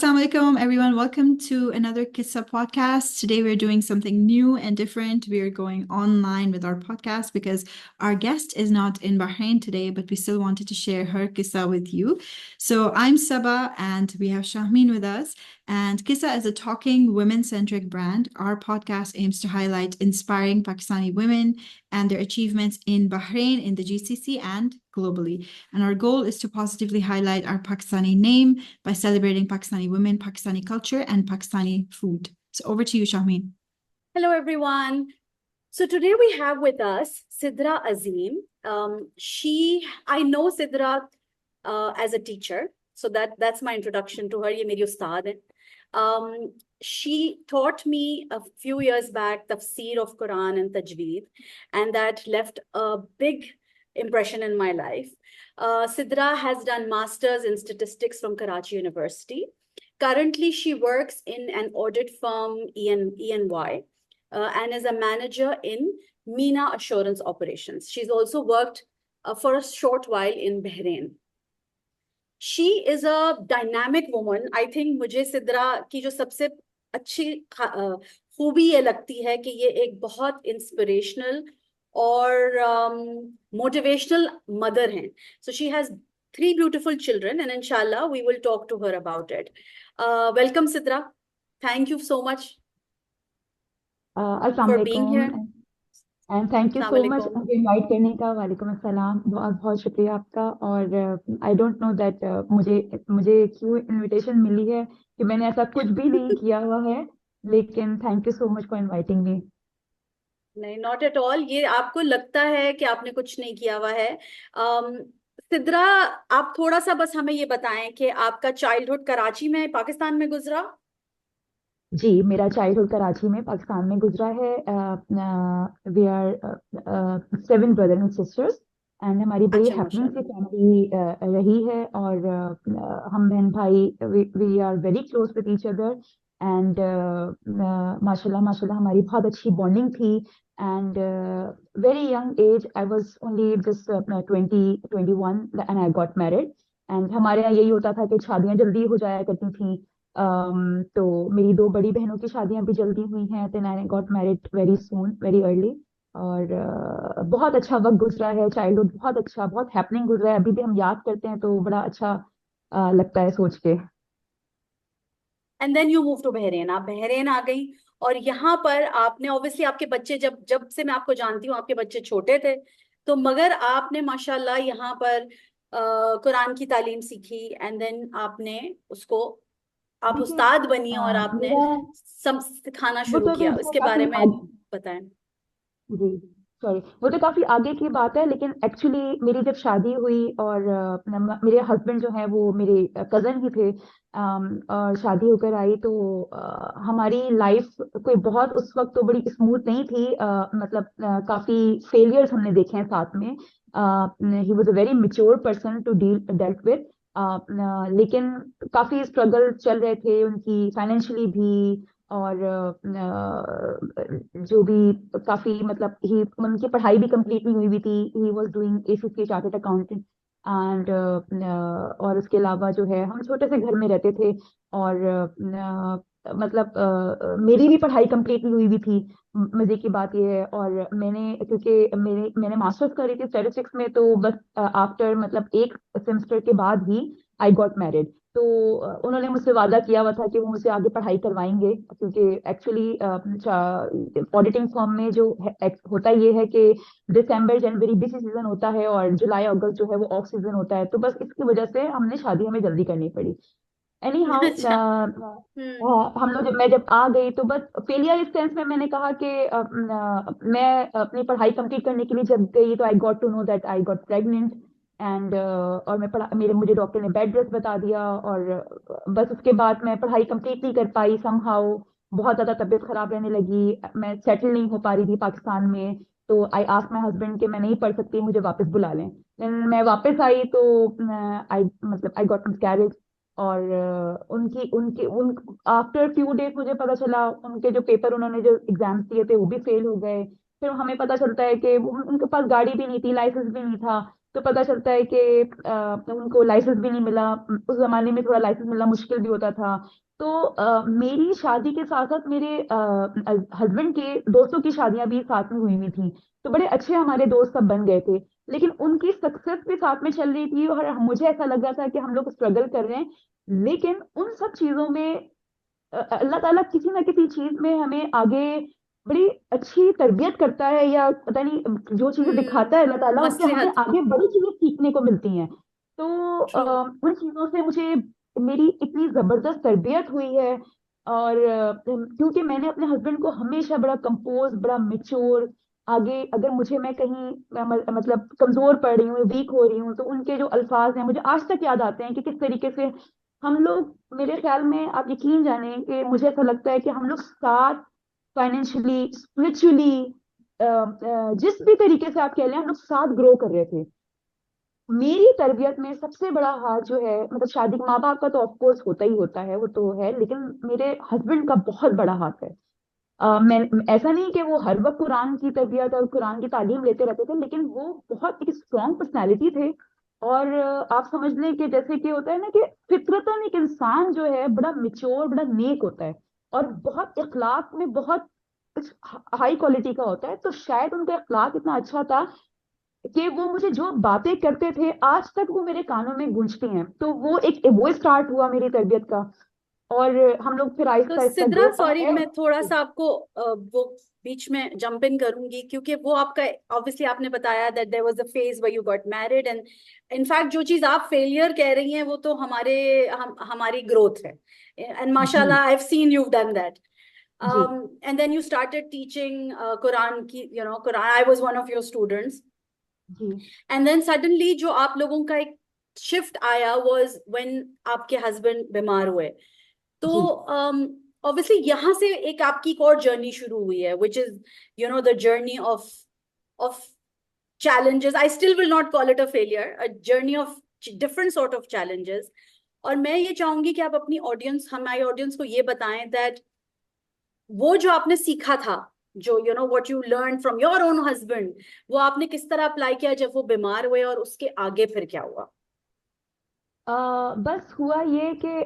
Assalamu alaikum, everyone. Welcome to another Kissa podcast. Today, we're doing something new and different. We are going online with our podcast because our guest is not in Bahrain today, but we still wanted to share her Kissa with you. So, I'm Saba, and we have Shahmeen with us. And Kissa is a talking women-centric brand. Our podcast aims to highlight inspiring Pakistani women and their achievements in Bahrain, in the GCC, and globally. And our goal is to positively highlight our Pakistani name by celebrating Pakistani women, Pakistani culture, and Pakistani food. So over to you, Shahmeen. Hello, everyone. So today we have with us Sidra Azim. I know Sidra as a teacher. So that's my introduction to her. Ye meri ustad hai. She taught me a few years back tafsir of Quran and Tajweed, and that left a big impression in my life. Sidra has done masters in statistics from Karachi University. Currently, she works in an audit firm, EY, and is a manager in MENA Assurance Operations. She's also worked for a short while in Bahrain. She is a dynamic woman. I think मुझे सिद्रा की जो सबसे अच्छी खूबी ये लगती है कि ये एक बहुत inspirational और motivational mother हैं. So she has 3 beautiful children, and inshallah we will talk to her about it. Welcome, Sidra. Thank you so much for being here. And thank you so much मुझे invite करने का। वालेकुम अस्सलाम, बहुत बहुत शुक्रिया आपका। और आई डोंट नो दैट मुझे क्यों इनविटेशन मिली है कि मैंने ऐसा कुछ भी नहीं किया हुआ है, लेकिन thank you so much for inviting me. नहीं, नॉट एट ऑल। ये आपको लगता है कि आपने कुछ नहीं किया हुआ है। सिद्रा, आप थोड़ा सा बस हमें ये बताएं कि आपका चाइल्डहुड कराची में, पाकिस्तान में गुजरा? जी, मेरा चाइल्डहुड कराची में, पाकिस्तान में गुजरा है। We are 7 brother and sisters, and हमारी बड़ी हैपनिंग सी फैमिली रही है। और हम बहन भाई we are very close with each other, and माशाल्लाह माशाल्लाह हमारी बहुत अच्छी बॉन्डिंग थी। And very young age, I was only just 21 and I got married. And हमारे यहाँ यही होता था कि शादियां जल्दी हो जाया करती थी। तो मेरी 2 बड़ी बहनों की शादियां भी जल्दी हुई हैं। Then I got married very soon, very early. और बहुत अच्छा वक्त गुजरा है, चाइल्डहुड बहुत अच्छा, बहुत हैपनिंग गुजरा है। अभी भी हम याद करते हैं तो बड़ा अच्छा लगता है सोच के। And then you move to Bahrain. आप बहरीन आ गई और यहाँ पर आपने ऑब्वियसली, आपके बच्चे, जब से मैं आपको जानती हूँ आपके बच्चे छोटे थे, तो मगर आपने माशाल्लाह यहाँ पर कुरान की तालीम सीखी, एंड देन आपने उसको, आप उस्ताद बनी और आपने सब सिखाना शुरू किया। इसके बारे में बताएं। जी सॉरी, वो तो काफी आगे की बात है, लेकिन एक्चुअली मेरी जब शादी हुई और मेरे हस्बैंड जो है वो मेरे कजन ही थे, और शादी होकर आई तो हमारी लाइफ कोई बहुत उस वक्त तो बड़ी स्मूथ नहीं थी। मतलब काफी फेलियर्स हमने देखे हैं साथ में। He was a very mature person to dealt with, लेकिन काफी स्ट्रगल चल रहे थे उनकी फाइनेंशियली भी। और जो भी काफी मतलब उनकी पढ़ाई भी कंप्लीट नहीं हुई थी। He was doing ACCA chartered accountant, and और उसके अलावा जो है हम छोटे से घर में रहते थे। और मतलब मेरी भी पढ़ाई कंप्लीट नहीं हुई भी थी। मजे की बात यह है, और क्योंकि मैंने मास्टर्स करी थी स्टैटिस्टिक्स में, तो बस आफ्टर मतलब 1 सेमेस्टर के बाद ही आई गॉट मैरिड। तो उन्होंने मुझसे वादा किया हुआ था कि वो मुझसे आगे पढ़ाई करवाएंगे, क्योंकि एक्चुअली ऑडिटिंग फर्म में जो होता ये है कि दिसंबर जनवरी बिजी सीजन होता है और जुलाई अगस्त जो है वो ऑफ सीजन होता है। तो बस इसकी वजह से हमने शादी हमें जल्दी करनी पड़ी। एनी हाउ हम लोग मैं जब आ गई तो बस फेलियर इस सेंस में मैंने कहा कि मैं अपनी पढ़ाई कंप्लीट करने के लिए जब गई तो I got to know that I got pregnant. And और मुझे डॉक्टर ने बेड रेस्ट बता दिया, और बस उसके बाद मैं पढ़ाई कंप्लीट नहीं कर पाई। समहाउ बहुत ज्यादा तबीयत खराब रहने लगी, मैं सेटल नहीं हो पा रही थी पाकिस्तान में। तो आई आस्क्ड माय हस्बैंड कि मैं नहीं पढ़ सकती, मुझे वापस बुला लें। देन मैं वापस आई तो आई गॉट मिसकैरेज। और उनकी उनकी उन आफ्टर फ्यू डेज मुझे पता चला उनके जो पेपर, उन्होंने जो एग्जाम्स दिए थे वो भी फेल हो गए। फिर हमें पता चलता है कि उनके पास गाड़ी भी नहीं थी, लाइसेंस भी नहीं था। तो पता चलता है कि उनको लाइसेंस भी नहीं मिला। उस जमाने में थोड़ा लाइसेंस मिलना मुश्किल भी होता था। तो मेरी शादी के साथ साथ मेरे हस्बैंड के दोस्तों की शादियां भी साथ में हुई हुई थी। तो बड़े अच्छे हमारे दोस्त सब बन गए थे। लेकिन उनकी सक्सेस भी साथ में चल रही थी और मुझे ऐसा लग रहा था कि हम लोग स्ट्रगल कर रहे हैं। लेकिन उन सब चीजों में अल्लाह ताला किसी ना किसी चीज में हमें आगे बड़ी अच्छी तरबियत करता है, या पता नहीं जो चीजें दिखाता है अल्लाह ताला, उससे हमें मसलिहत। आगे बड़ी चीजें सीखने को मिलती हैं। तो ट्रू। उन चीजों से मुझे मेरी इतनी जबरदस्त तरबियत हुई है। और क्योंकि मैंने अपने हस्बैंड को हमेशा बड़ा कंपोज, बड़ा मेच्योर, आगे अगर मुझे मैं कहीं मतलब कमजोर पड़ रही हूँ, वीक हो रही हूँ, तो उनके जो अल्फाज हैं मुझे आज तक याद आते हैं कि किस तरीके से हम लोग, मेरे ख्याल में आप यकीन जाने कि मुझे ऐसा लगता है कि हम लोग साथ फाइनेंशियली, स्पिरिचुअली, जिस भी तरीके से आप कह लें, हम लोग साथ ग्रो कर रहे थे। मेरी तरबियत में सबसे बड़ा हाथ जो है, मतलब शादी माँ बाप का तो ऑफ कोर्स होता ही होता है, वो तो है, लेकिन मेरे हस्बैंड का बहुत बड़ा हाथ है। मैं ऐसा नहीं कि वो हर वक्त कुरान की तरबियत और कुरान की तालीम लेते रहते थे, लेकिन वो बहुत एक स्ट्रॉन्ग पर्सनैलिटी थे। और आप समझ लें कि जैसे कि होता है ना कि फितरतन एक इंसान जो है बड़ा मिच्योर, बड़ा नेक होता है, और बहुत इखलाक में बहुत हाई क्वालिटी का होता है। तो शायद उनका इखलाक इतना अच्छा था कि वो मुझे जो बातें करते थे आज तक वो मेरे कानों में गूंजती हैं। तो वो स्टार्ट हुआ मेरी तरबियत का। और हम लोग फिर तो आहिस्ता आहिस्ता सिद्रा, ग्रो सॉरी, पाए। मैं थोड़ा सा आपको वो बीच में जंप इन करूंगी, क्योंकि वो आपका ऑब्वियसली आपने बताया that there was a phase where you got married, and in fact जो चीज आप फेलियर कह रही हैं वो तो हमारी ग्रोथ है। एंड जी माशाल्लाह I have seen you done that. जी And then you started teaching Quran ki, Quran. I was one of your students. जी And then suddenly जो आप लोगों का एक शिफ्ट आया was when आपके हस्बैंड बीमार हुए। तो जी ऑब्वियसली यहाँ से एक आपकी एक और जर्नी शुरू हुई है, which is the journey of challenges. I still will not call it a failure, a journey of different sort of challenges. और मैं ये चाहूंगी कि आप अपनी ऑडियंस, हमारी ऑडियंस को ये बताएं दैट वो जो आपने सीखा था, जो what you learn from your own husband, वो आपने किस तरह अप्लाई किया जब वो बीमार हुए, और उसके आगे फिर क्या हुआ? बस हुआ ये कि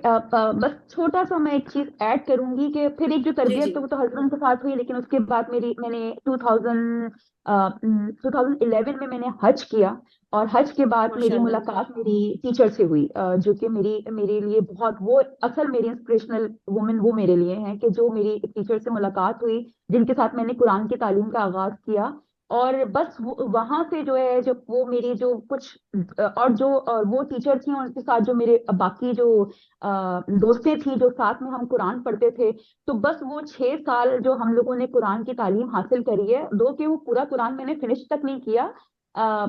बस छोटा सा मैं एक चीज ऐड करूंगी कि फिर एक जो जी तरबियत जी। तो वो तो हस्बैंड के साथ हुई, लेकिन उसके बाद मैंने 2011 में मैंने हज किया। और हज के बाद मेरी माशाल्लाह। मुलाकात मेरी टीचर से हुई, जो कि मेरी मेरे लिए बहुत, वो असल मेरी इंस्पिरेशनल वुमेन वो मेरे लिए हैं, कि जो मेरी टीचर से मुलाकात हुई, जिनके साथ मैंने कुरान की तालीम का आगाज किया। और बस वहां से जो है, जो वो मेरी जो कुछ और जो वो टीचर थी, और उसके साथ जो मेरे बाकी जो दोस्तें थी जो साथ में हम कुरान पढ़ते थे। तो बस वो 6 साल जो हम लोगों ने कुरान की तालीम हासिल करी है, दो कि वो पूरा कुरान मैंने फिनिश तक नहीं किया,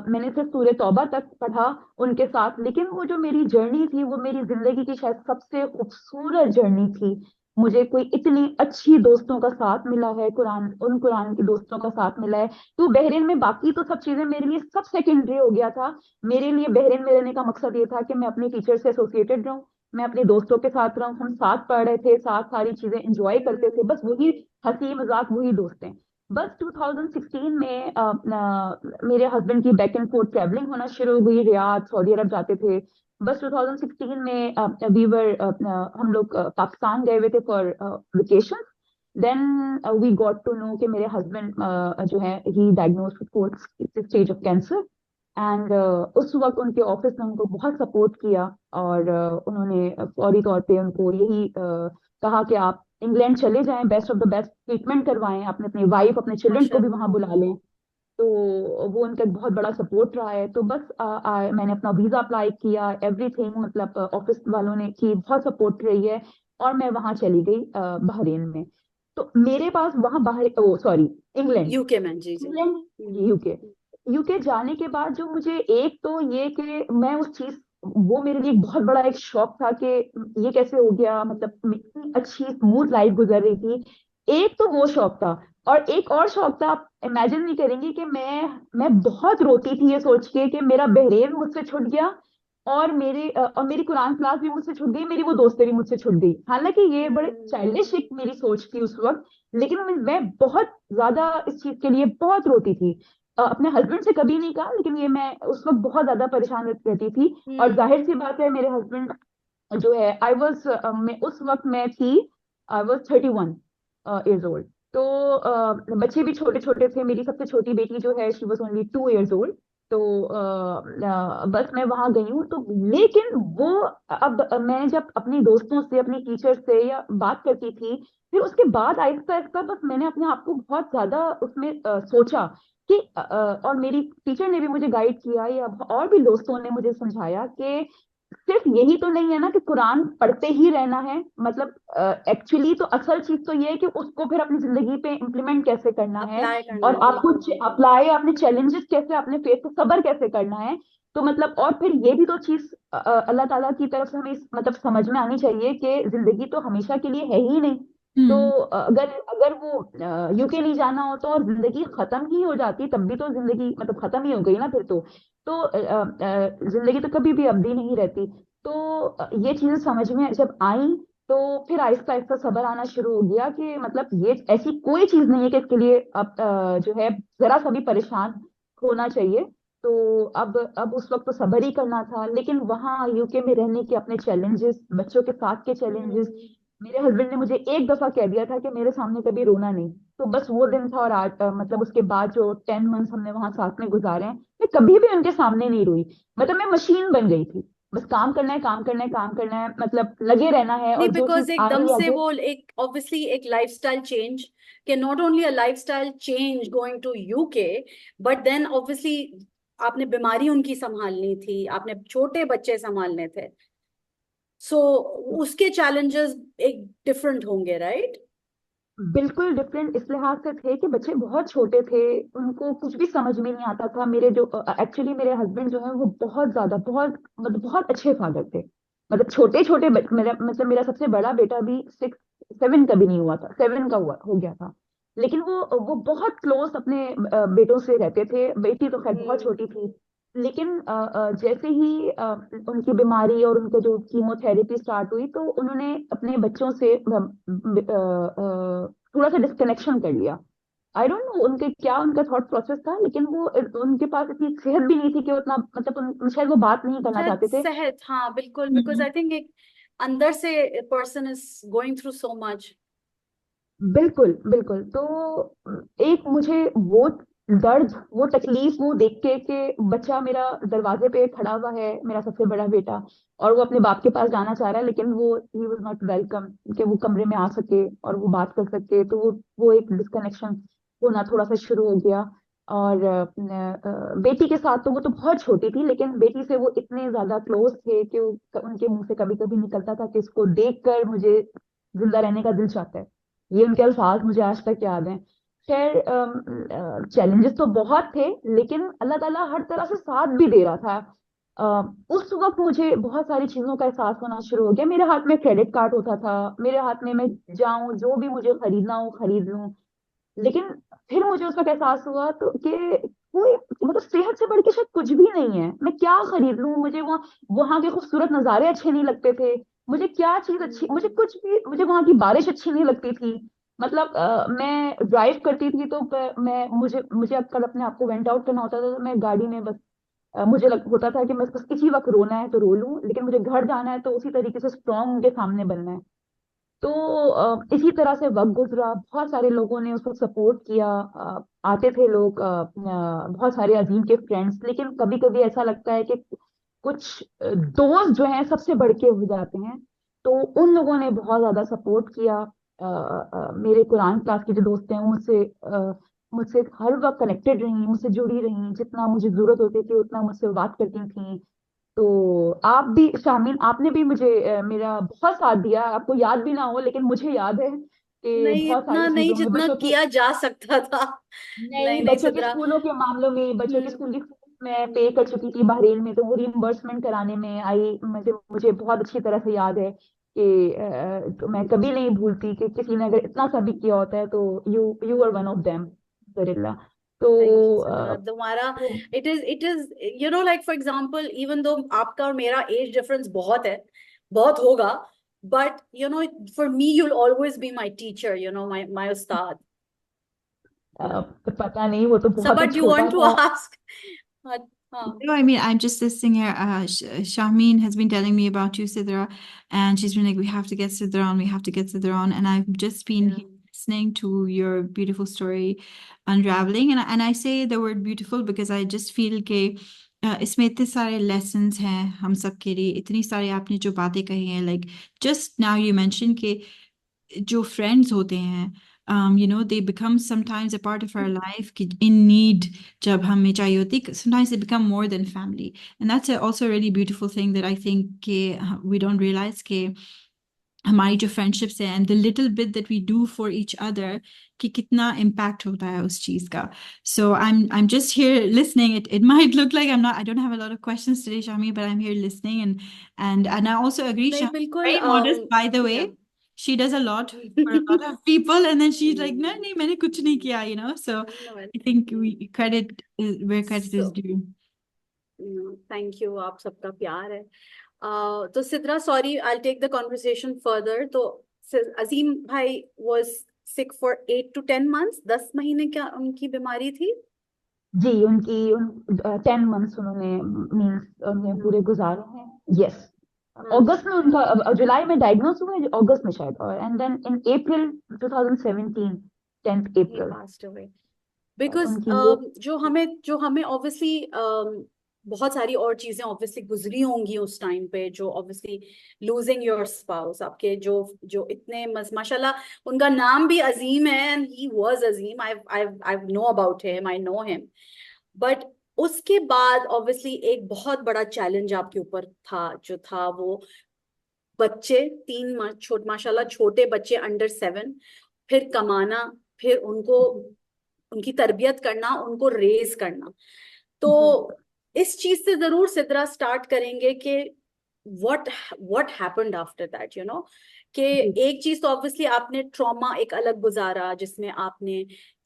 मैंने सिर्फ सूरह तौबा तक पढ़ा उनके साथ। लेकिन वो जो मेरी जर्नी थी, वो मेरी जिंदगी की शायद सबसे खूबसूरत जर्नी थी। मुझे कोई इतनी अच्छी दोस्तों का साथ मिला है, कुरान के दोस्तों का साथ मिला है। तो बहरीन में बाकी तो सब चीजें मेरे लिए सब सेकेंडरी हो गया था। मेरे लिए बहरीन में रहने का मकसद ये था कि मैं अपने टीचर से एसोसिएटेड रहूं, मैं अपने दोस्तों के साथ रहूं, हम साथ पढ़ रहे थे, साथ सारी चीजें एंजॉय करते थे, बस वही हंसी मजाक, वही दोस्तें। बस 2016 में मेरे हस्बैंड की बैक एंड फोर्थ ट्रैवलिंग होना शुरू हुई, रियाद सऊदी अरब जाते थे। बस 2016 में हम लोग पाकिस्तान गए हुए थे for vacation. Then we got to know कि मेरे हस्बैंड जो है ही diagnosed with fourth stage of cancer. And उस वक्त उनके ऑफिस ने उनको बहुत सपोर्ट किया। और उन्होंने फौरी तौर पे उनको यही कहा कि आप इंग्लैंड चले जाएं, best of the best treatment करवाएं, आपने अपनी वाइफ अपने चिल्ड्रन को भी माशाल्लाह। वहां बुला लें। तो वो उनका एक बहुत बड़ा सपोर्ट रहा है। तो बस मैंने अपना वीजा अप्लाई किया, एवरीथिंग, मतलब ऑफिस वालों ने की बहुत सपोर्ट रही है। और मैं वहां चली गई बहरीन में। तो मेरे पास वहां बाहर, ओ सॉरी, इंग्लैंड, यूके में, जी जी। England, UK. यूके जाने के बाद जो मुझे एक तो ये कि मैं उस चीज, वो मेरे लिए एक बहुत बड़ा एक शौक था कि ये कैसे हो गया, मतलब इतनी अच्छी स्मूथ लाइफ गुजर रही थी। एक तो वो शौक था। और एक और शौक था, आप इमेजिन नहीं करेंगे कि मैं बहुत रोती थी ये सोच के कि मेरा बहरेन मुझसे छूट गया, और मेरी कुरान क्लास भी मुझसे छूट गई, मेरी वो दोस्तें भी मुझसे छूट गई। हालांकि ये बड़े चाइल्डिश एक मेरी सोच थी उस वक्त, लेकिन मैं बहुत ज्यादा इस चीज के लिए बहुत रोती थी। अपने हस्बैंड से कभी नहीं कहा, लेकिन ये मैं उस वक्त बहुत ज्यादा परेशान रहती थी। और हम्म। जाहिर सी बात है, मेरे हस्बैंड जो है, आई वॉज मैं उस वक्त मैं थी, आई वॉज 31 years old। तो बच्चे भी छोटे छोटे थे। मेरी सबसे छोटी बेटी जो है, she was only 2 years old। तो बस मैं वहां गई हूँ तो, लेकिन वो, अब मैं जब अपनी दोस्तों से, अपनी टीचर से या बात करती थी, फिर उसके बाद आहिस्ता आहिस्ता बस मैंने अपने आप को बहुत ज्यादा उसमें सोचा कि और मेरी टीचर ने भी मुझे गाइड किया, या और भी दोस्तों ने मुझे समझाया कि सिर्फ यही तो नहीं है ना कि कुरान पढ़ते ही रहना है। मतलब एक्चुअली तो असल चीज तो ये है कि उसको फिर अपनी जिंदगी पे इम्प्लीमेंट कैसे करना है, अप्लाई करना और है, आपको बिल्कुल। अप्लाई, अपने चैलेंजेस कैसे, अपने फेस पे सब्र कैसे करना है। तो मतलब, और फिर ये भी तो चीज अल्लाह ताला की तरफ से हमें मतलब समझ में आनी चाहिए कि जिंदगी तो हमेशा के लिए है ही नहीं। तो हम्म। अगर अगर वो यूके नहीं जाना हो तो, और जिंदगी खत्म ही हो जाती, तब भी तो जिंदगी मतलब खत्म ही हो गई ना फिर तो जिंदगी तो कभी भी अवधि नहीं रहती। तो ये चीजें समझ में जब आई, तो फिर आहिस्ता आहिस्ता सब्र आना शुरू हो गया कि मतलब ये ऐसी कोई चीज नहीं है कि इसके लिए अब जो है जरा सा भी परेशान होना चाहिए। तो अब उस वक्त तो सब्र ही करना था, लेकिन वहाँ यूके में रहने के अपने चैलेंजेस, बच्चों के साथ के चैलेंजेस। हम्म। मेरे हस्बैंड ने मुझे एक दफा कह दिया था कि मेरे सामने कभी रोना नहीं। तो बस वो दिन था, और आज मतलब उसके बाद जो 10 months हमने वहां साथ में गुजारे हैं, मैं कभी भी उनके सामने नहीं रोई। मतलब मैं मशीन बन गई थी, बस काम करना है, काम करना है, काम करना है, मतलब लगे रहना है, नहीं, और जो बिकॉज चीज आ एकदम रही है से आगे। वो एक ऑब्वियसली एक लाइफस्टाइल चेंज, कि not only a lifestyle change going to UK, but then obviously आपने बीमारी उनकी संभालनी थी, आपने छोटे बच्चे संभालने थे, सो उसके चैलेंजेस एक डिफरेंट होंगे, राइट? बिल्कुल डिफरेंट इस लिहाज से थे कि बच्चे बहुत छोटे थे, उनको कुछ भी समझ में नहीं आता था। मेरे जो एक्चुअली मेरे हस्बैंड जो है, वो बहुत ज्यादा, बहुत मतलब बहुत अच्छे फादर थे। मतलब छोटे छोटे मेरा मतलब मेरा सबसे बड़ा बेटा भी 6 7 का भी नहीं हुआ था, 7 का हुआ हो गया था। लेकिन वो बहुत क्लोज अपने बेटों से रहते थे। बेटी तो खैर बहुत हम्म। छोटी थी। लेकिन जैसे ही उनकी बीमारी और उनका जो कीमोथेरेपी स्टार्ट हुई, तो उन्होंने अपने बच्चों से थोड़ा सा डिस्कनेक्शन कर लिया। आई डोंट नो उनके क्या उनका थॉट प्रोसेस था, लेकिन वो उनके पास इतनी सेहत भी नहीं थी कि वो उतना मतलब शायद वो बात नहीं करना शायद चाहते थे। सेहत, हाँ बिल्कुल, बिकॉज हम्म। आई थिंक एक अंदर से person is going through so much. बिल्कुल बिल्कुल। तो एक मुझे वो दर्द, वो तकलीफ, वो देख के कि बच्चा मेरा दरवाजे पे खड़ा हुआ है, मेरा सबसे बड़ा बेटा, और वो अपने बाप के पास जाना चाह रहा है, लेकिन वो ही वाज नॉट वेलकम कि वो कमरे में आ सके और वो बात कर सके। तो वो एक डिस्कनेक्शन होना थोड़ा सा शुरू हो गया। और बेटी के साथ तो वो तो बहुत छोटी थी, लेकिन बेटी से वो इतने ज्यादा क्लोज थे कि उनके मुंह से कभी कभी निकलता था कि इसको देखकर मुझे जिंदा रहने का दिल चाहता है। ये उनके अल्फाज मुझे आज तक याद हैं। खैर, चैलेंजेस तो बहुत थे, लेकिन अल्लाह ताला हर तरह से साथ भी दे रहा था। उस वक्त मुझे बहुत सारी चीजों का एहसास होना शुरू हो गया। मेरे हाथ में क्रेडिट कार्ड होता था, मेरे हाथ में, मैं जाऊं जो भी मुझे खरीदना हो खरीद लूं। लेकिन फिर मुझे उसका एहसास हुआ तो कि कोई मतलब सेहत से बढ़ के शायद कुछ भी नहीं है। मैं क्या खरीद लूं, मुझे वहां के खूबसूरत नजारे अच्छे नहीं लगते थे। मुझे क्या चीज अच्छी, मुझे कुछ भी, मुझे वहां की बारिश अच्छी नहीं लगती थी। मतलब मैं ड्राइव करती थी तो मैं मुझे मुझे अक्सर अपने आप को वेंट आउट करना होता था, तो मैं गाड़ी में बस होता था कि बस इसी वक्त रोना है तो रो लूं, लेकिन मुझे घर जाना है तो उसी तरीके से स्ट्रांग उनके सामने बनना है। तो इसी तरह से वक्त गुजरा, बहुत सारे लोगों ने उसको सपोर्ट किया। आते थे लोग, बहुत सारे अजीम के फ्रेंड्स। लेकिन कभी कभी ऐसा लगता है कि कुछ दोस्त जो हैं सबसे बढ़ के हो जाते हैं। तो उन लोगों ने बहुत ज्यादा सपोर्ट किया। मेरे कुरान क्लास के जो दोस्त हैं, वो मुझसे हर वक्त कनेक्टेड रही, मुझसे जुड़ी रही, जितना मुझे जरूरत होती थी उतना मुझसे बात करती थी। तो आप भी शामिल, आपने भी मुझे मेरा बहुत साथ दिया। आपको याद भी ना हो, लेकिन मुझे याद है कि नहीं, बहुत इतना सारी नहीं चीजों में, जितना बच्चों के, किया जा सकता था। नहीं, नहीं नहीं बच्चों के सिद्रा। स्कूलों के मामलों में, बच्चों के हम्म। स्कूल की फीस मैं पे कर चुकी थी बहरीन में, तो वो रिम्बर्समेंट कराने में आई। मुझे मुझे बहुत अच्छी तरह से याद है कि तो मैं कभी नहीं भूलती कि किसी ने अगर इतना सा भी किया होता है, तो you are one of them. Thank you तो सिद्रा, तुम्हारा तो it is like for example, even though आपका और मेरा एज डिफरेंस बहुत है, बहुत होगा, but for me you will always be my teacher, my उस्ताद। पता नहीं, वो तो So, बहुत ही but you छोटा want to था। ask? No, I mean, I'm just listening here. Shahmeen has been telling me about you, Sidra, and she's been like, we have to get Sidra on, we have to get Sidra on. And I've just been Yeah. listening to your beautiful story unraveling. And I say the word beautiful because I just feel कि इसमें इतने सारे lessons हैं हम सब के लिए, इतनी सारी आपने जो बातें कही हैं, like just now you mentioned कि जो friends होते हैं, you know, they become sometimes a part of our life कि in need जब हमें चाहिए होती, sometimes they become more than family, and that's also a really beautiful thing that I think कि we don't realize कि हमारी जो friendships हैं and the little bit that we do for each other कि कितना impact होता है उस चीज का. So I'm just here listening. It might look like I don't have a lot of questions today, Shami, but I'm here listening, and I also agree, नहीं, Shami, बिल्कुल, very modest, by the way. yeah. She does a lot for a lot of people, and then she's like, no, no, मैंने कुछ नहीं किया, you know. So No, I think we credit is where credit is so, due. thank you, आप सबका प्यार है. तो Sidra, sorry, I'll take the conversation further. तो अजीम भाई was sick for 8 to 10 months. 10 महीने क्या उनकी बीमारी थी? जी, उनकी 10 मंथ्स उन्होंने मीन्स उन्हें पूरे गुजारे हैं। यस, अगस्त में उनका, जुलाई में डायग्नोस हुआ, अगस्त में शायद, और and then in April 2017, 10th He April passed away. Because उनकी ये जो हमें ऑब्वियसली बहुत सारी और चीजें ऑब्वियसली गुजरी होंगी उस टाइम पे, जो ऑब्वियसली लूजिंग योर स्पाउस, आपके जो जो इतने माशाल्लाह उनका नाम भी अजीम है, and he was Azeem. I know about him, I know him. But उसके बाद ऑब्वियसली एक बहुत बड़ा चैलेंज आपके ऊपर था, जो था वो बच्चे, माशाल्लाह छोटे बच्चे अंडर 7, फिर कमाना, फिर उनको उनकी तरबियत करना, उनको रेज करना. तो इस चीज से जरूर सिद्रा स्टार्ट करेंगे कि what what happened after that, you know, कि एक चीज तो ऑब्वियसली आपने ट्रॉमा एक अलग गुजारा जिसमें आपने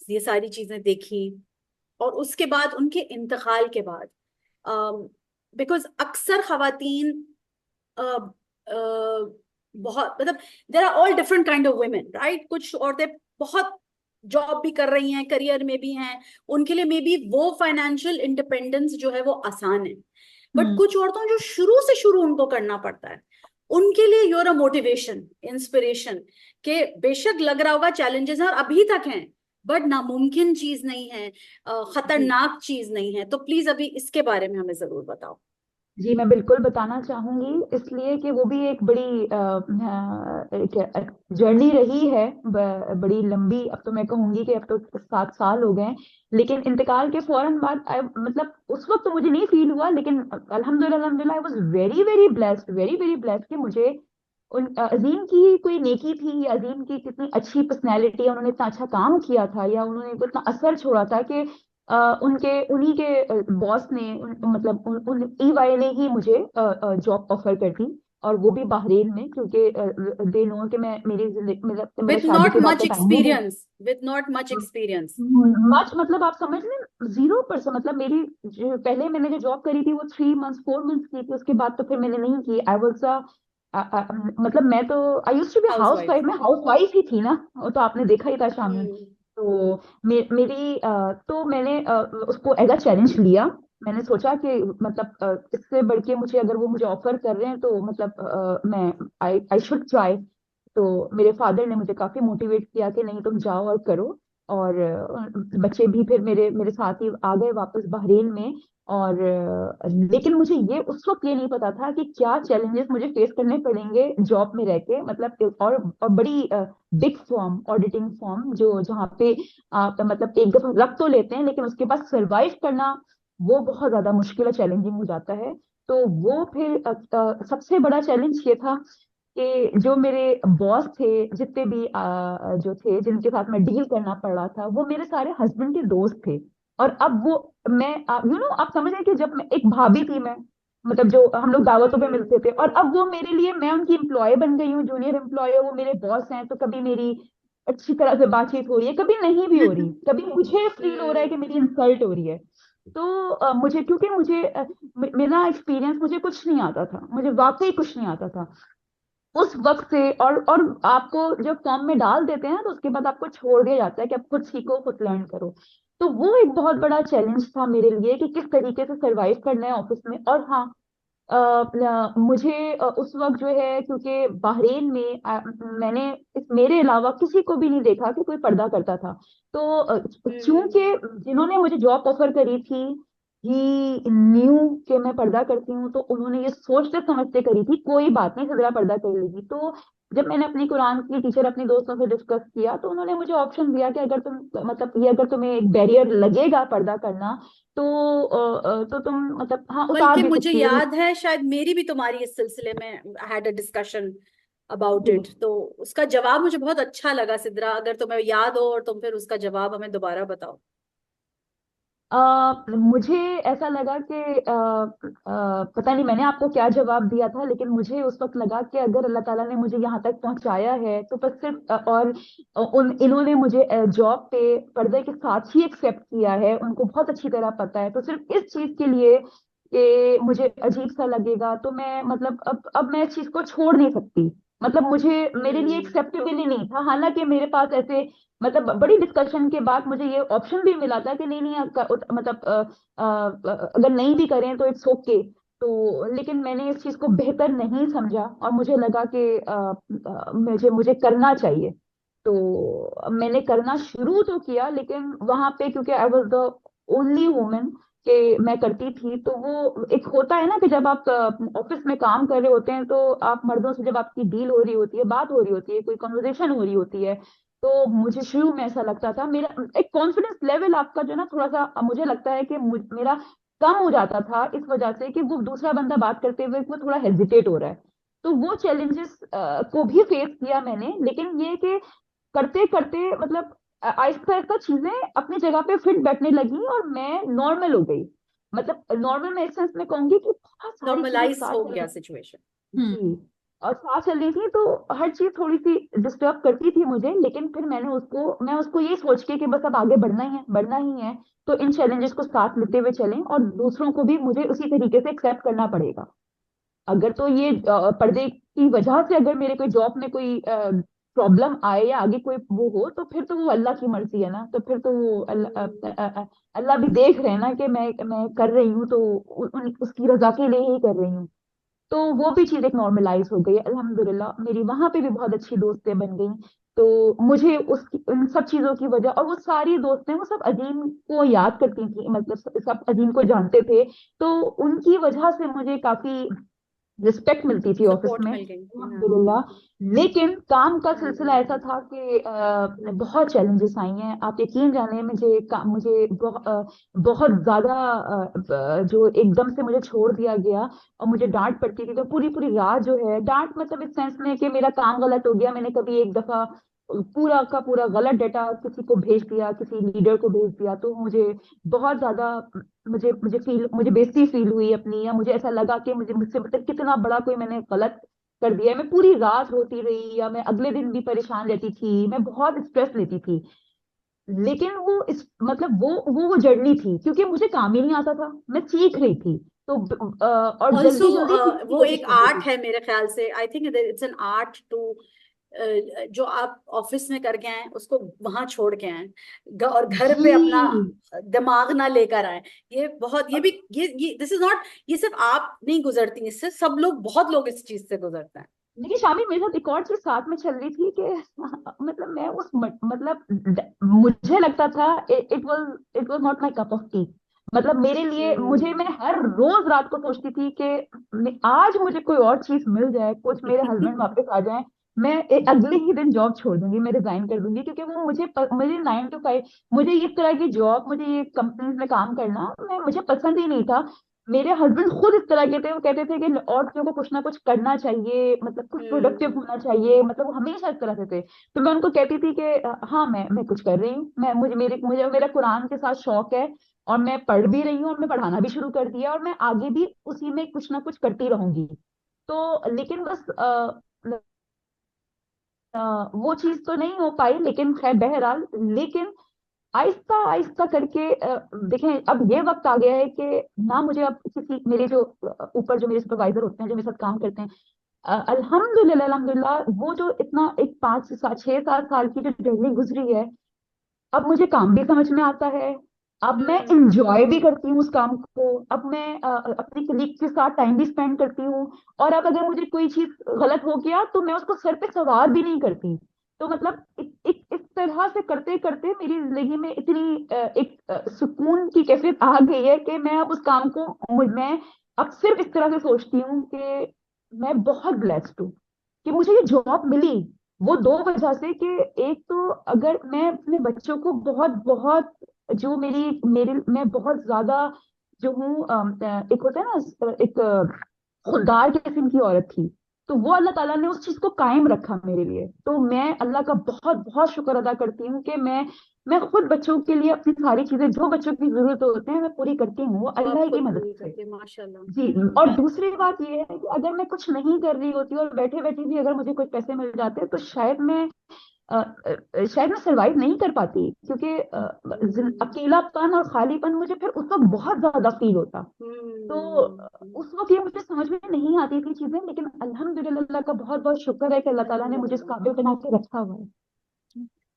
ये सारी चीजें देखी, और उसके बाद उनके इंतकाल के बाद, बिकॉज अक्सर खवातीन बहुत, मतलब there are all different kind of women, right. कुछ औरतें बहुत जॉब भी कर रही हैं, करियर में भी हैं, उनके लिए मे बी वो फाइनेंशियल इंडिपेंडेंस जो है वो आसान है. बट कुछ औरतों जो शुरू उनको करना पड़ता है, उनके लिए यूर अ मोटिवेशन, इंस्पिरेशन, के बेशक लग रहा होगा चैलेंजेस हैं और अभी तक हैं, बट नामुमकिन चीज नहीं है, खतरनाक चीज नहीं है. तो प्लीज अभी इसके बारे में हमें जरूर बताओ. जी, मैं बिल्कुल बताना चाहूंगी, इसलिए कि वो भी एक बड़ी जर्नी रही है, बड़ी लंबी। अब तो मैं कहूंगी कि अब तो 7 साल हो गए हैं, लेकिन इंतकाल के फौरन बाद मतलब उस वक्त तो मुझे नहीं फील हुआ, लेकिन अल्हम्दुलिल्लाह अल्हम्दुलिल्लाह I was very very blessed, very very blessed कि मुझे उन अजीम की कोई नेकी थी, या अजीम की कितनी अच्छी पर्सनैलिटी है, उन्होंने इतना अच्छा काम किया था, या उन्होंने इतना असर छोड़ा था कि उनके उन्हीं के बॉस ने मतलब उन ईवाई ने ही मुझे जॉब ऑफर कर दी, और वो भी बहरीन में, क्योंकि दे नो कि मैं मेरी जिंदगी मेरा विथ शादी नॉट के बाद मच का टाइम है experience, with not much experience. Much, मतलब आप समझ लें 0%। मतलब मेरी पहले मैंने जो जॉब करी थी वो 3 मंथ्स 4 मंथ्स की थी, उसके बाद तो फिर मैंने नहीं की। आई वॉज मतलब मैं तो I used to be house house wife. Wife, मैं हाउस वाइफ ही थी ना, वो तो आपने देखा ही था शामिल। तो मेरी तो मैंने उसको एज अ चैलेंज लिया। मैंने सोचा कि मतलब इससे बढ़ के मुझे, अगर वो मुझे ऑफर कर रहे हैं तो मतलब मैं आई शुड ट्राई। तो मेरे फादर ने मुझे काफी मोटिवेट किया कि नहीं तुम जाओ और करो, और बच्चे भी फिर मेरे मेरे साथ ही आ गए वापस बहरीन में। और लेकिन मुझे ये उस वक्त ये नहीं पता था कि क्या चैलेंजेस मुझे फेस करने पड़ेंगे जॉब में रह के, मतलब और बड़ी बिग फॉर्म, ऑडिटिंग फॉर्म, जो जहाँ पे आप मतलब एक दफा रख तो लेते हैं, लेकिन उसके बाद सरवाइव करना वो बहुत ज्यादा मुश्किल और चैलेंजिंग हो जाता है। तो वो फिर सबसे बड़ा चैलेंज ये था कि जो मेरे बॉस थे, जितने भी जो थे जिनके साथ मैं डील करना पड़ रहा था, वो मेरे सारे हस्बैंड के दोस्त थे। और अब वो मैं आप समझ रहे हैं कि जब मैं एक भाभी थी, मैं मतलब जो हम लोग दावतों पे मिलते थे, और अब वो मेरे लिए, मैं उनकी एम्प्लॉय बन गई हूँ, जूनियर एम्प्लॉय, वो मेरे बॉस हैं। तो कभी मेरी अच्छी तरह से बातचीत हो रही है, कभी नहीं भी हो रही, कभी मुझे फील हो रहा है कि मेरी इंसल्ट हो रही है। तो मुझे, क्योंकि मुझे मेरा एक्सपीरियंस, मुझे कुछ नहीं आता था, मुझे वाकई कुछ नहीं आता था। उस वक्त से और आपको जब फॉर्म में डाल देते हैं तो उसके बाद आपको छोड़ दिया जाता है कि आप खुद सीखो, खुद लर्न करो। तो वो एक बहुत बड़ा चैलेंज था मेरे लिए कि किस तरीके से सरवाइव करना है ऑफिस में। और हाँ, मुझे उस वक्त जो है, क्योंकि बहरीन में मैंने मेरे अलावा किसी को भी नहीं देखा कि कोई पर्दा करता था। तो चूंकि जिन्होंने मुझे जॉब ऑफर करी थी ही न्यू कि मैं पर्दा करती हूँ, तो उन्होंने ये सोचते समझते करी थी कोई बात नहीं सिदरा पर्दा कर लेगी। तो जब मैंने अपनी कुरान की टीचर अपने दोस्तों से डिस्कस किया तो उन्होंने मुझे ऑप्शन दिया कि अगर तुम मतलब ये अगर तुम्हें एक बैरियर लगेगा पर्दा करना तो तो तुम मतलब हाँ उतार बल्कि भी मुझे सकती हो। याद है शायद मेरी भी तुम्हारी इस सिलसिले में हैड अ डिस्कशन अबाउट जी। इट, तो उसका जवाब मुझे बहुत अच्छा लगा सिद्रा, अगर तुम्हें याद हो और तुम फिर उसका जवाब हमें दोबारा बताओ। मुझे ऐसा लगा कि पता नहीं मैंने आपको क्या जवाब दिया था, लेकिन मुझे उस वक्त लगा कि अगर अल्लाह ताला ने मुझे यहाँ तक पहुंचाया है तो बस सिर्फ और इन्होंने मुझे जॉब पे पर्दे के साथ ही एक्सेप्ट किया है, उनको बहुत अच्छी तरह पता है। तो सिर्फ इस चीज के लिए कि मुझे अजीब सा लगेगा तो मैं मतलब अब मैं इस चीज को छोड़ नहीं सकती। मतलब मुझे मेरे लिए हम्म। एक्सेप्टेबल ही नहीं था, हालांकि मेरे पास ऐसे मतलब बड़ी डिस्कशन के बाद मुझे ये ऑप्शन भी मिला था कि नहीं नहीं मतलब अगर नहीं भी करें तो इट्स ओके। तो लेकिन मैंने इस चीज को बेहतर नहीं समझा और मुझे लगा कि मुझे मुझे करना चाहिए। तो मैंने करना शुरू तो किया, लेकिन वहां पे क्योंकि I was the only women कि मैं करती थी, तो वो एक होता है ना कि जब आप ऑफिस में काम कर रहे होते हैं तो आप मर्दों से जब आपकी डील हो रही होती है, बात हो रही होती है, कोई कन्वर्सेशन हो रही होती है, तो मुझे शुरू में ऐसा लगता था मेरा एक कॉन्फिडेंस लेवल आपका जो है ना थोड़ा सा मुझे लगता है कि मेरा कम हो जाता था इस वजह से कि वो दूसरा बंदा बात करते हुए वो थोड़ा हेजिटेट हो रहा है। तो वो चैलेंजेस को भी फेस किया मैंने, लेकिन ये कि करते करते मतलब आहिस्ता आहिस्ता चीजें अपनी जगह पे फिट बैठने लगी और मैं नॉर्मल हो गई। मतलब नॉर्मल मैं इस सेंस में कहूंगी कि बहुत सारी चीजें नॉर्मलाइज साथ हो चल गया रही सिचुएशन। हम्म। जी, और साथ चल रही थी तो हर चीज थोड़ी सी डिस्टर्ब करती थी मुझे, लेकिन फिर मैं उसको ये सोच के कि बस अब आगे बढ़ना ही है, बढ़ना ही है। तो इन चैलेंजेस को साथ लेते हुए चलें और दूसरों को भी मुझे उसी तरीके से एक्सेप्ट करना पड़ेगा। अगर तो ये पर्दे की वजह से अगर मेरे कोई जॉब में कोई प्रॉब्लम आए या आगे कोई वो हो तो फिर तो वो अल्लाह की मर्जी है ना, तो फिर तो वो अल्लाह भी देख रहे हैं ना कि मैं कर रही हूँ तो उसकी रजा के लिए ही कर रही हूँ। तो वो भी चीज एक नॉर्मलाइज हो गई है अल्हम्दुलिल्लाह, मेरी वहां पे भी बहुत अच्छी दोस्तें बन गई। तो मुझे उस उन सब चीजों की वजह, और वो सारी दोस्तें वो सब अजीम को याद करती थी, मतलब सब अजीम को जानते थे। तो उनकी वजह से मुझे काफी रिस्पेक्ट मिलती थी ऑफिस सपोर्ट में मिल गई। हाँ। अल्हम्दुलिल्लाह। लेकिन काम का सिलसिला ऐसा था कि बहुत चैलेंजेस आई हैं, आप यकीन जाने मुझे बहुत ज्यादा जो एकदम से मुझे छोड़ दिया गया और मुझे डांट पड़ती थी, तो पूरी पूरी रात जो है डांट मतलब इस सेंस में कि मेरा काम गलत हो गया, मैंने कभी एक दफा पूरा का पूरा गलत डेटा किसी को भेज दिया, किसी लीडर को भेज दिया, तो मुझे बहुत ज्यादा मुझे बेइज्जती फील हुई अपनी, या मुझे ऐसा लगा कि मुझसे मतलब कितना बड़ा कोई मैंने गलत कर दिया है। मैं पूरी रात रोती रही या मैं अगले दिन भी परेशान रहती थी, मैं बहुत स्ट्रेस लेती थी। लेकिन वो इस मतलब वो जर्नी थी क्योंकि मुझे काम ही नहीं आता था, मैं सीख रही थी। तो और ऑल्सो जल्दी जल्दी सीखने की वो कोशिश एक कर रही आर्ट थी। है मेरे ख्याल से, I think it's an art too, जो आप ऑफिस में करके आए उसको वहां छोड़ के आए, और घर पे अपना जी। दिमाग ना लेकर आए। ये बहुत, ये भी, ये दिस इज नॉट, ये सिर्फ आप नहीं गुजरती, इससे सब लोग, बहुत लोग इस चीज से गुजरते हैं। लेकिन शामिल मेरे साथ एक और चीज साथ में चल रही थी कि मतलब मैं मतलब मुझे लगता था it was not my cup of T. मतलब मेरे लिए मैं हम्म। हर रोज रात को सोचती थी कि आज मुझे कोई और चीज मिल जाए, कुछ मेरे हस्बैंड वापस आ जाएं, मैं अगले ही दिन जॉब छोड़ दूंगी, मैं रिजाइन कर दूंगी, क्योंकि वो मुझे 9 to 5 मुझे इस तरह की जॉब, मुझे ये कंपनीज में काम करना मुझे पसंद ही नहीं था। मेरे हस्बैंड खुद इस तरह के थे, वो कहते थे कि औरतों को कुछ ना कुछ करना चाहिए, मतलब कुछ प्रोडक्टिव हम्म। होना चाहिए, मतलब वो हमेशा इस तरह से थे। तो मैं उनको कहती थी कि हाँ मैं कुछ कर रही हूँ, मैं मुझे मेरा कुरान के साथ शौक है और मैं पढ़ भी रही हूँ और मैं पढ़ाना भी शुरू कर दिया और मैं आगे भी उसी में कुछ ना कुछ करती रहूंगी। तो लेकिन बस वो चीज तो नहीं हो पाई, लेकिन खैर बहरहाल, लेकिन आहिस्ता आहिस्ता करके देखें अब ये वक्त आ गया है कि ना मुझे अब किसी मेरे जो ऊपर जो मेरे सुपरवाइजर होते हैं जो मेरे साथ काम करते हैं, अल्हम्दुलिल्लाह अल्हम्दुलिल्लाह, वो जो इतना एक 5 6 7 साल की जो जर्नी गुजरी है, अब मुझे काम भी समझ में आता है। अब मैं इंजॉय भी करती हूँ उस काम को। अब मैं अपनी कलीग के साथ टाइम भी स्पेंड करती हूँ। और अब अगर मुझे कोई चीज गलत हो गया तो मैं उसको सर पे सवार भी नहीं करती। तो मतलब इस तरह से करते करते मेरी जिंदगी में इतनी एक सुकून की कैफियत आ गई है कि मैं अब उस काम को मैं अब सिर्फ इस तरह से सोचती हूँ कि मैं बहुत ब्लेस्ड हूँ कि मुझे ये जॉब मिली। वो दो वजह से कि एक तो अगर मैं अपने बच्चों को बहुत बहुत जो मेरी मेरे मैं बहुत ज्यादा जो हूँ एक होता है ना एक खुददार किस्म की औरत थी। तो वो अल्लाह ताला ने उस चीज को कायम रखा मेरे लिए। तो मैं अल्लाह का बहुत बहुत शुक्र अदा करती हूँ कि मैं खुद बच्चों के लिए अपनी सारी चीजें जो बच्चों की जरूरत होते हैं मैं पूरी करती हूँ, वो तो आप अल्लाह ही की खुद मदद पूरी से। करते हैं, माशाल्लाह। जी। और दूसरी बात ये है कि अगर मैं कुछ नहीं कर रही होती और बैठे बैठे भी अगर मुझे कुछ पैसे मिल जाते तो शायद मैं सरवाइव नहीं कर पाती, क्योंकि अकेलापन और खालीपन मुझे फिर उस वक्त बहुत ज्यादा फील होता। तो हम्म। उस वक्त ये मुझे समझ में नहीं आती थी चीजें, लेकिन अल्हम्दुलिल्लाह अल्लाह का बहुत बहुत शुक्र है कि अल्लाह ताला ने मुझे इस काबिल बना के रखा हुआ है।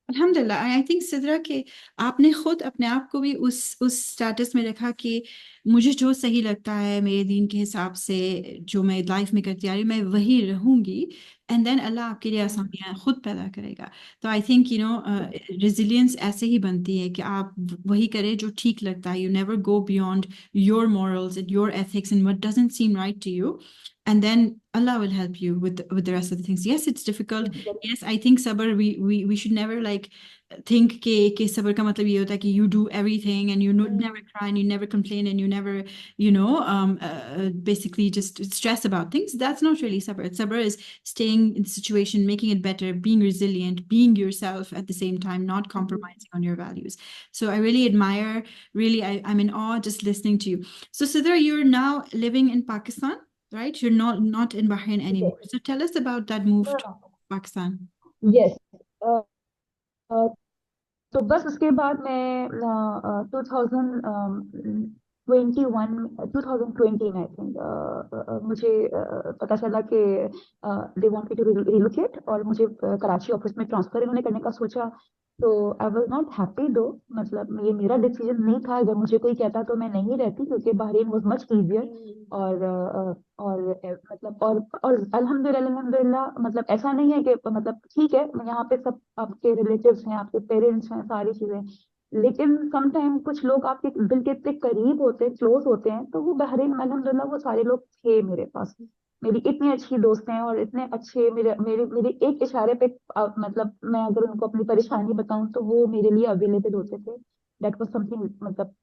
अल्हम्दुलिल्लाह। आई थिंक सिद्रा के आपने खुद अपने आप को भी उस स्टेटस में रखा कि मुझे जो सही लगता है मेरे दीन के हिसाब से, जो मैं लाइफ में करती आ रही हूँ, मैं वही रहूंगी। एंड देन अल्लाह आपके लिए आसानियां खुद पैदा करेगा। तो आई थिंक रेजिलियंस ऐसे ही बनती है कि आप वही करें जो ठीक लगता है। You never go beyond your morals and your ethics and what doesn't seem right to you, and then Allah will help you with the rest of the things. Yes, it's difficult. Yes, I think sabr, we should never like think ke sabr ka matlab ye hota hai कि you do everything and you never cry and you never complain and you never basically just stress about things. That's not really sabr. Sabr is staying in the situation, making it better, being resilient, being yourself at the same time, not compromising on your values. So I really admire, really, I'm in awe just listening to you. So Sidra, you're now living in Pakistan, right? You're not in Bahrain anymore. So tell us about that move to Pakistan. Yes. तो बस उसके बाद मैं 2020 में I think मुझे पता चला कि they want me to relocate, और मुझे कराची ऑफिस में ट्रांसफर इन्होंने करने का सोचा। तो आई वाज नॉट हैप्पी दो, मतलब ये मेरा डिसीजन नहीं था। अगर मुझे कोई कहता तो मैं नहीं रहती, क्योंकि बहरीन वाज मच इजियर। और मतलब और अल्हम्दुलिल्लाह अल्हम्दुलिल्लाह, मतलब ऐसा नहीं है कि मतलब ठीक है यहाँ पे सब आपके रिलेटिव्स हैं, आपके पेरेंट्स हैं, सारी चीजें। लेकिन समटाइम कुछ लोग आपके दिल के इतने करीब होते हैं, क्लोज होते हैं, तो वो बहरीन में अल्हम्दुलिल्लाह वो सारे लोग थे मेरे पास। मेरी इतनी अच्छी दोस्त हैं और इतने अच्छे मेरे मेरे मेरे एक इशारे पे मतलब मैं अगर उनको अपनी परेशानी बताऊं तो वो मेरे लिए अवेलेबल होते थे। दैट वाज समथिंग, मतलब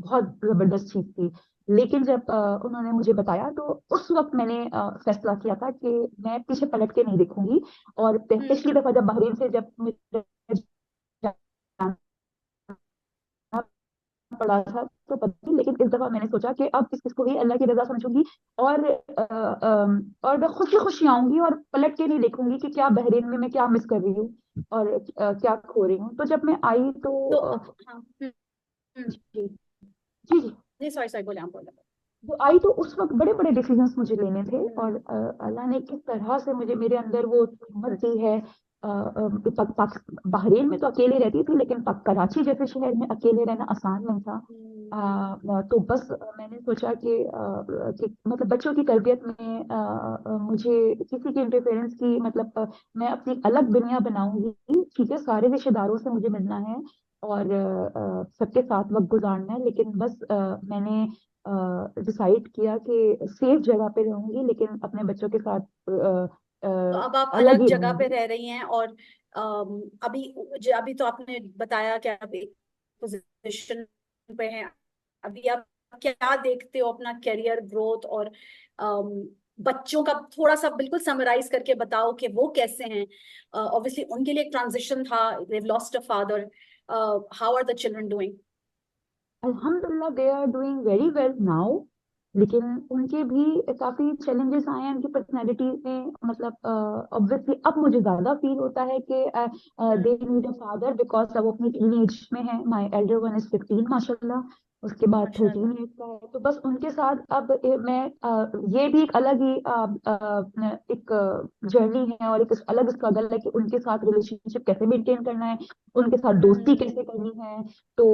बहुत जबरदस्त चीज थी। लेकिन जब उन्होंने मुझे बताया तो उस वक्त मैंने फैसला किया था कि मैं पीछे पलट के नहीं देखूंगी। और पिछली दफा जब बहरीन से जब मुझे जाना पड़ा था तो पता नहीं, लेकिन इस दफा मैंने सोचा कि अब इस इसको ही अल्लाह की रजा समझूंगी। और मैं खुशी खुशी आऊंगी और पलट के नहीं देखूंगी कि क्या बहरीन में मैं क्या मिस कर रही हूँ और क्या खो रही हूँ। तो जब मैं आई तो तो हाँ। हम्म। जी जी जी। नहीं, सॉरी सॉरी, बोले, आप बोले। वो आई तो उस वक्त बड़े बड़े डिसीजंस मुझे लेने थे, और हम्म। अल्लाह ने किस तरह से मुझे मेरे अंदर वो हिम्मत दी है। बहरीन में तो अकेले रहती थी, लेकिन कराची जैसे शहर में अकेले रहना आसान नहीं था। तो बस मैंने सोचा कि मतलब बच्चों की तरबियत में मुझे किसी के इंटरफेरेंस की मतलब मैं अपनी अलग दुनिया बनाऊंगी। ठीक है, सारे रिश्तेदारों से मुझे मिलना है और सबके साथ वक्त गुजारना है, लेकिन बस मैंने डिसाइड किया कि सेफ जगह पे रहूंगी, लेकिन अपने बच्चों के साथ तो अब आप अलग अलग ही जगह पे रहूंगी। रह रही हैं, और अभी अभी तो आपने बताया कि आप एक पोजीशन पे हैं। अभी आप क्या देखते हो अपना करियर ग्रोथ और बच्चों का? थोड़ा सा बिल्कुल समराइज करके बताओ कि वो कैसे हैं। ऑब्वियसली उनके लिए एक ट्रांजिशन था, they lost a father. How are the children doing? अल्हम्दुलिल्लाह they are doing very well now. लेकिन उनके भी काफी चैलेंजेस आए हैं उनकी पर्सनैलिटी में। मतलब ऑब्वियसली अब मुझे ज्यादा फील होता है कि they need a father, because अब वो अपनी टीनेज में है। माय एल्डर वन इज 15 माशाल्लाह। उसके बाद माशाल्लाह 13 ईयर्स का है। तो बस उनके साथ अब ये भी एक अलग ही एक जर्नी है और एक अलग स्ट्रगल है कि उनके साथ रिलेशनशिप कैसे मेंटेन करना है, उनके साथ दोस्ती कैसे करनी है। तो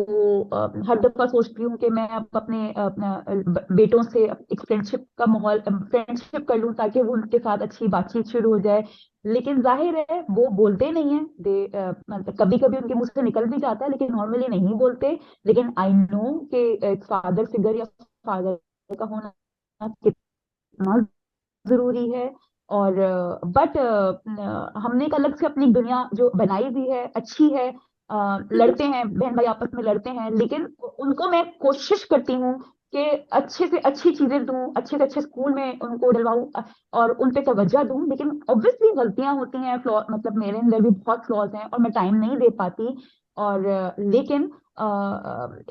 हर दफा सोचती हूँ कि मैं अब अपना बेटों से एक फ्रेंडशिप का माहौल फ्रेंडशिप कर लूँ ताकि वो उनके साथ अच्छी बातचीत शुरू हो जाए। लेकिन जाहिर है वो बोलते नहीं है, मतलब कभी कभी उनके मुंह से निकल भी जाता है लेकिन नॉर्मली नहीं बोलते। लेकिन आई नो कि एक फादर फिगर या फादर का होना कितना जरूरी है। और बट हमने एक अलग से अपनी दुनिया जो बनाई हुई है, अच्छी है। लड़ते हैं बहन भाई आपस में लड़ते हैं, लेकिन उनको मैं कोशिश करती हूँ कि अच्छे से अच्छी चीजें दूं, अच्छे से अच्छे स्कूल में उनको डलवाऊं और उन पे तवज्जो दूं। लेकिन ऑब्वियसली गलतियां होती हैं, फ्लॉ मतलब मेरे अंदर भी बहुत फ्लॉज हैं और मैं टाइम नहीं दे पाती। और लेकिन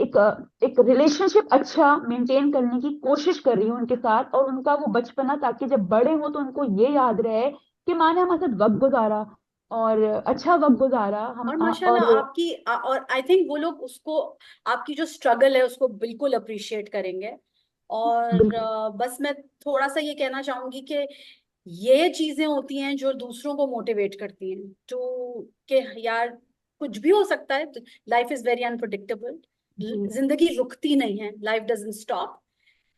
एक एक रिलेशनशिप अच्छा मेंटेन करने की कोशिश कर रही हूँ उनके साथ और उनका वो बचपना, ताकि जब बड़े हो तो उनको ये याद रहे कि माँ ने हमारे साथ वक्त गुजारा और अच्छा वक्त गुजारा और हम माशाल्लाह और आपकी और आई थिंक वो लोग उसको, आपकी जो स्ट्रगल है उसको बिल्कुल अप्रिशिएट करेंगे। और बिल्कुल बस मैं थोड़ा सा ये कहना चाहूंगी कि ये चीजें होती हैं जो दूसरों को मोटिवेट करती हैं टू कि यार कुछ भी हो सकता है। लाइफ इज वेरी अनप्रडिक्टेबल, जी। जिंदगी रुकती नहीं है, लाइफ डजंट स्टॉप,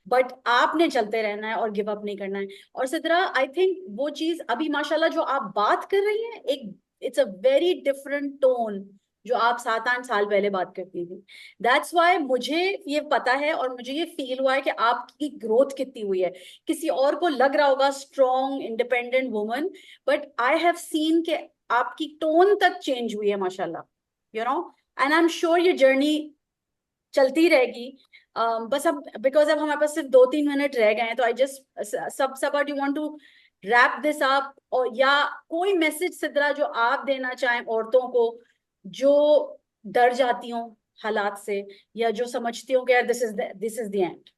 बट आपने चलते रहना है और गिव अप नहीं करना है। और सिद्रा आई थिंक वो चीज अभी माशाल्लाह जो आप बात कर रही हैं, एक it's a very different tone जो आप 7-8 साल पहले बात करती थी। दैट्स वाई मुझे ये पता है और मुझे ये फील हुआ है कि आपकी ग्रोथ कितनी हुई है। किसी और को लग रहा होगा strong independent woman, but I have scene कि आपकी टोन तक चेंज हुई है माशाल्लाह, you know. And I am sure ये जर्नी चलती रहेगी। बस अब बिकॉज अब हमारे पास सिर्फ 2-3 मिनट रह गए हैं, तो आई जस्ट सब सब you want to wrap this up, और या कोई मैसेज सिद्रा जो आप देना चाहें औरतों को जो डर जाती हो हालात से, या जो समझती हो कि यार दिस इज द एंड।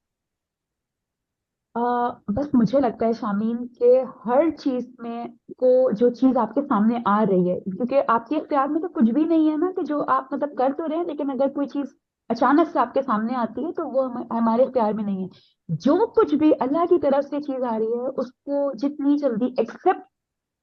बस मुझे लगता है शामीन के हर चीज में को जो चीज आपके सामने आ रही है, क्योंकि आपके इख्तियार में तो कुछ भी नहीं है ना, कि जो आप मतलब कर तो रहे हैं, लेकिन अगर कोई चीज अचानक से आपके सामने आती है तो वो हमारे इख्तियार में नहीं है। जो कुछ भी अल्लाह की तरफ से चीज आ रही है उसको जितनी जल्दी एक्सेप्ट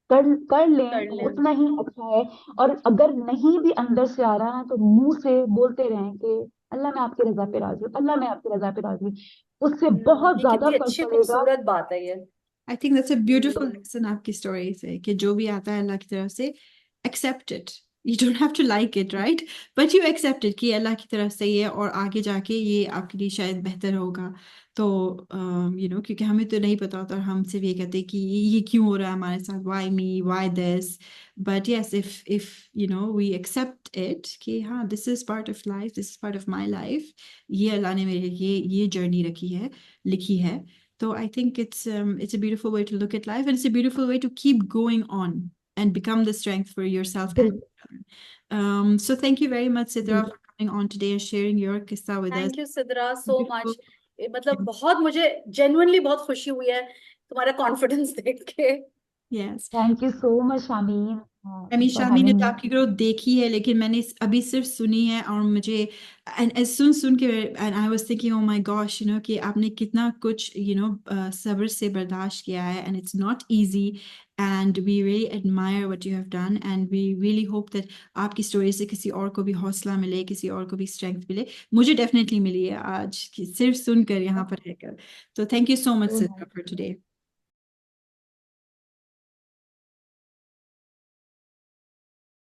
कर कर लें कर तो लें। उतना ही अच्छा है। और अगर नहीं भी अंदर से आ रहा है तो मुंह से बोलते रहें कि अल्लाह मैं आपकी रजा पे राजी हूँ, अल्लाह मैं आपकी रजा पे राजी हूँ। उससे बहुत ये ज्यादा कितनी फर्क अच्छी पड़ेगा। खूबसूरत बात है ये। I think that's a beautiful hmm, lesson आपकी स्टोरी से कि जो भी आता है अल्लाह की तरफ से accept it. You don't have to like it, right, but you accept it कि अल्लाह की तरफ से ये, और आगे जाके ये आपके लिए शायद बेहतर होगा। तो क्योंकि हमें तो नहीं पता होता और हम सिर्फ ये कहते हैं कि ये क्यों हो रहा है हमारे साथ, why me, why this. But yes, if we accept it कि हाँ, this is part of life, this is part of my life, ये अल्लाह ने मेरे लिए ये जर्नी लिखी है। So I think it's a beautiful way to look at life, and it's a beautiful way to keep going on and become the strength for yourself and बिल्कुल your children. So thank you very much, Sidra, बिल्कुल। for coming on today and sharing your qissa with us. Thank you Sidra so Beautiful. Much. मतलब बहुत मुझे genuinely बहुत खुशी हुई है तुम्हारा कॉन्फिडेंस देख के। Yes. Thank you so much Shameen for शामी ने हैविंग तो मी। आपकी ग्रोथ देखी है, लेकिन मैंने अभी सिर्फ सुनी है, और मुझे एंड सुन के and I was thinking, oh my gosh, कि आपने कितना कुछ सब्र से बर्दाश्त किया है, and it's not easy, and we really admire what you have done, and we really hope that आपकी स्टोरी से किसी और को भी हौसला मिले, किसी और को भी स्ट्रेंथ मिले। मुझे डेफिनेटली मिली है आज सिर्फ सुनकर यहाँ पर रहकर। तो thank you so much, so Sidra, nice. For today.